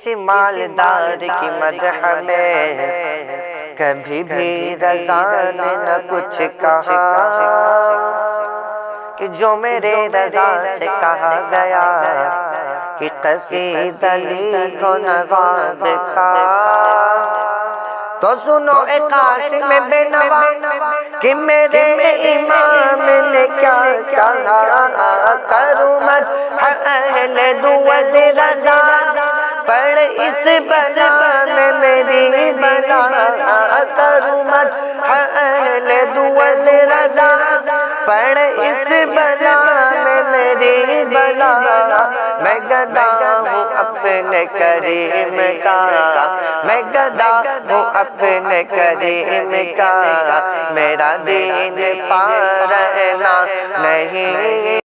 किसी मालदार की मदह में कभी भी रज़ा ने न कुछ कहा कि जो मेरे रज़ा से कहा गया कि कसीदा लिखो नवाब का। तो सुनो एक कासिम बेनवा कि मेरे इमाम ने क्या कहा, करूँ मत अहले दुअद रज़ा, पढ़ इस बला में मेरी बला, करूँ मत अहले दुअद रज़ा, पढ़ इस बला में मेरी बला। मैं गदा हूँ अपने करीम का, मैं गदा हूँ अपने करीम का, मेरा दीन पा रहना नहीं